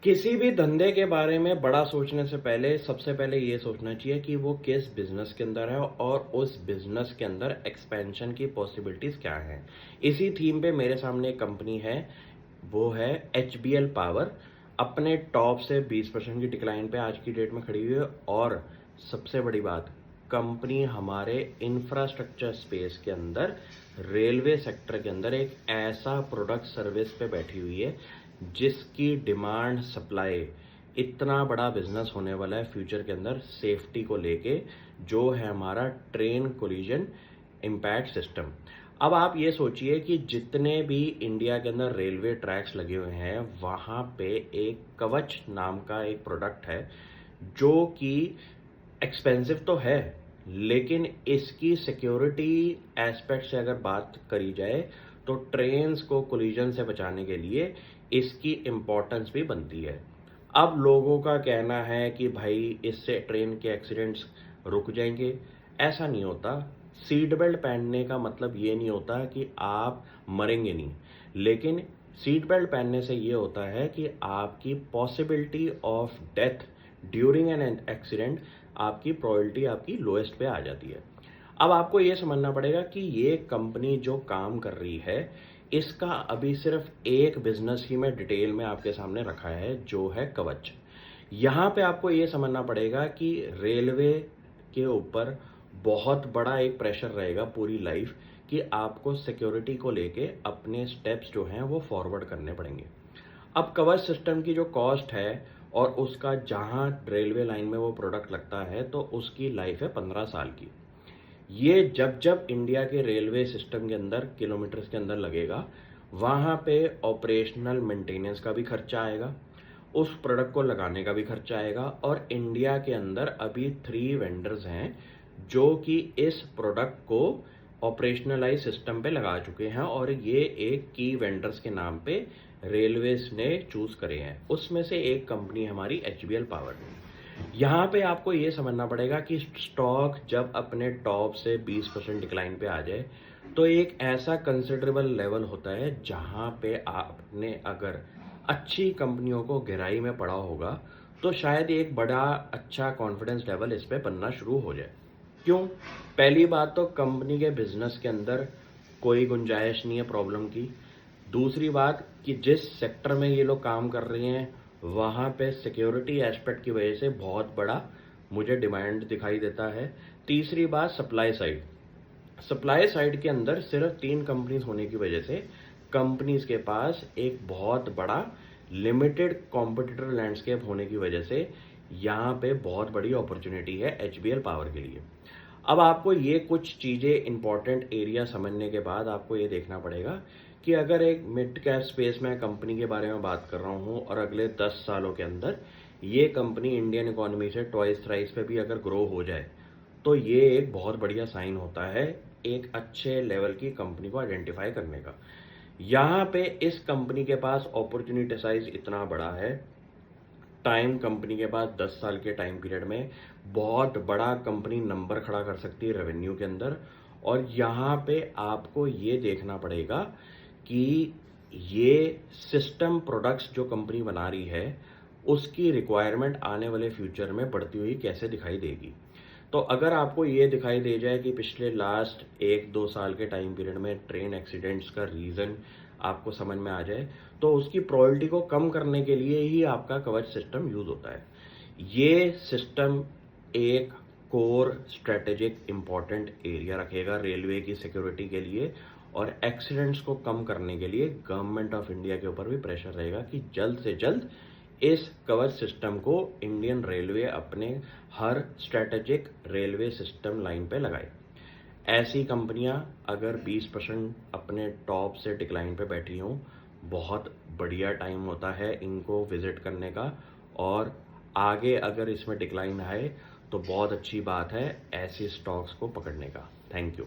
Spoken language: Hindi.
किसी भी धंधे के बारे में बड़ा सोचने से पहले सबसे पहले ये सोचना चाहिए कि वो किस बिजनेस के अंदर है और उस बिजनेस के अंदर एक्सपेंशन की पॉसिबिलिटीज क्या हैं। इसी थीम पे मेरे सामने एक कंपनी है, वो है एचबीएल पावर। अपने टॉप से 20% की डिक्लाइन पे आज की डेट में खड़ी हुई है। और सबसे बड़ी बात, कंपनी हमारे इंफ्रास्ट्रक्चर स्पेस के अंदर, रेलवे सेक्टर के अंदर एक ऐसा प्रोडक्ट सर्विस पे बैठी हुई है जिसकी डिमांड सप्लाई, इतना बड़ा बिजनेस होने वाला है फ्यूचर के अंदर सेफ्टी को लेके, जो है हमारा ट्रेन कोलिजन इम्पैक्ट सिस्टम। अब आप ये सोचिए कि जितने भी इंडिया के अंदर रेलवे ट्रैक्स लगे हुए हैं वहाँ पे एक कवच नाम का एक प्रोडक्ट है जो कि एक्सपेंसिव तो है, लेकिन इसकी सिक्योरिटी एस्पेक्ट से अगर बात करी जाए तो ट्रेन्स को कोलिजन से बचाने के लिए इसकी इम्पोर्टेंस भी बनती है। अब लोगों का कहना है कि भाई इससे ट्रेन के एक्सीडेंट्स रुक जाएंगे। ऐसा नहीं होता। सीट बेल्ट पहनने का मतलब ये नहीं होता कि आप मरेंगे नहीं, लेकिन सीट बेल्ट पहनने से ये होता है कि आपकी possibility of death during an accident, आपकी प्रोबेबिलिटी आपकी लोएस्ट पे आ जाती है। अब आपको ये समझना पड़ेगा कि ये कंपनी जो काम कर रही है, इसका अभी सिर्फ एक बिजनेस ही मैं डिटेल में आपके सामने रखा है, जो है कवच। यहाँ पे आपको ये समझना पड़ेगा कि रेलवे के ऊपर बहुत बड़ा एक प्रेशर रहेगा पूरी लाइफ, कि आपको सिक्योरिटी को लेके अपने स्टेप्स जो हैं वो फॉरवर्ड करने पड़ेंगे। अब कवच सिस्टम की जो कॉस्ट है और उसका जहाँ रेलवे लाइन में वो प्रोडक्ट लगता है, तो उसकी लाइफ है 15 साल की। ये जब जब इंडिया के रेलवे सिस्टम के अंदर किलोमीटर्स के अंदर लगेगा, वहाँ पे ऑपरेशनल मेंटेनेंस का भी खर्चा आएगा, उस प्रोडक्ट को लगाने का भी खर्चा आएगा। और इंडिया के अंदर अभी 3 वेंडर्स हैं जो कि इस प्रोडक्ट को ऑपरेशनलाइज सिस्टम पे लगा चुके हैं, और ये एक की वेंडर्स के नाम पे रेलवेज ने चूज करे हैं। उसमें से एक कंपनी हमारी एचबीएल पावर। यहाँ पे आपको ये समझना पड़ेगा कि स्टॉक जब अपने टॉप से 20% डिक्लाइन पे आ जाए, तो एक ऐसा कंसिडरेबल लेवल होता है जहाँ पे आपने अगर अच्छी कंपनियों को गहराई में पढ़ा होगा, तो शायद एक बड़ा अच्छा कॉन्फिडेंस लेवल इस पे बनना शुरू हो जाए। क्यों? पहली बात तो कंपनी के बिजनेस के अंदर कोई गुंजाइश नहीं है प्रॉब्लम की। दूसरी बात कि जिस सेक्टर में ये लोग काम कर रहे हैं, वहाँ पे सिक्योरिटी एस्पेक्ट की वजह से बहुत बड़ा मुझे डिमांड दिखाई देता है। तीसरी बात, सप्लाई साइड। सप्लाई साइड के अंदर सिर्फ 3 कंपनीज होने की वजह से कंपनीज के पास एक बहुत बड़ा लिमिटेड कॉम्पिटिटर लैंडस्केप होने की वजह से यहाँ पे बहुत बड़ी अपॉर्चुनिटी है एचबीएल पावर के लिए। अब आपको ये कुछ चीज़ें इंपॉर्टेंट एरिया समझने के बाद आपको ये देखना पड़ेगा कि अगर एक मिड कैप स्पेस में कंपनी के बारे में बात कर रहा हूँ और अगले 10 सालों के अंदर ये कंपनी इंडियन इकोनॉमी से ट्वाइस थ्राइस पे भी अगर ग्रो हो जाए, तो ये एक बहुत बढ़िया साइन होता है एक अच्छे लेवल की कंपनी को आइडेंटिफाई करने का। यहाँ पे इस कंपनी के पास अपॉर्चुनिटी साइज इतना बड़ा है, टाइम कंपनी के पास 10 साल के टाइम पीरियड में बहुत बड़ा कंपनी नंबर खड़ा कर सकती है रेवेन्यू के अंदर। और यहाँ पे आपको ये देखना पड़ेगा कि ये सिस्टम प्रोडक्ट्स जो कंपनी बना रही है, उसकी रिक्वायरमेंट आने वाले फ्यूचर में बढ़ती हुई कैसे दिखाई देगी। तो अगर आपको ये दिखाई दे जाए कि पिछले लास्ट 1-2 साल के टाइम पीरियड में ट्रेन एक्सीडेंट्स का रीज़न आपको समझ में आ जाए, तो उसकी प्रोबेबिलिटी को कम करने के लिए ही आपका कवच सिस्टम यूज़ होता है। ये सिस्टम एक कोर स्ट्रेटेजिक इम्पॉर्टेंट एरिया रखेगा रेलवे की सिक्योरिटी के लिए, और एक्सीडेंट्स को कम करने के लिए गवर्नमेंट ऑफ इंडिया के ऊपर भी प्रेशर रहेगा कि जल्द से जल्द इस कवच सिस्टम को इंडियन रेलवे अपने हर स्ट्रेटेजिक रेलवे सिस्टम लाइन पे लगाए। ऐसी कंपनियां अगर 20% अपने टॉप से डिक्लाइन पे बैठी हों, बहुत बढ़िया टाइम होता है इनको विजिट करने का। और आगे अगर इसमें डिक्लाइन आए तो बहुत अच्छी बात है ऐसी स्टॉक्स को पकड़ने का। Thank you.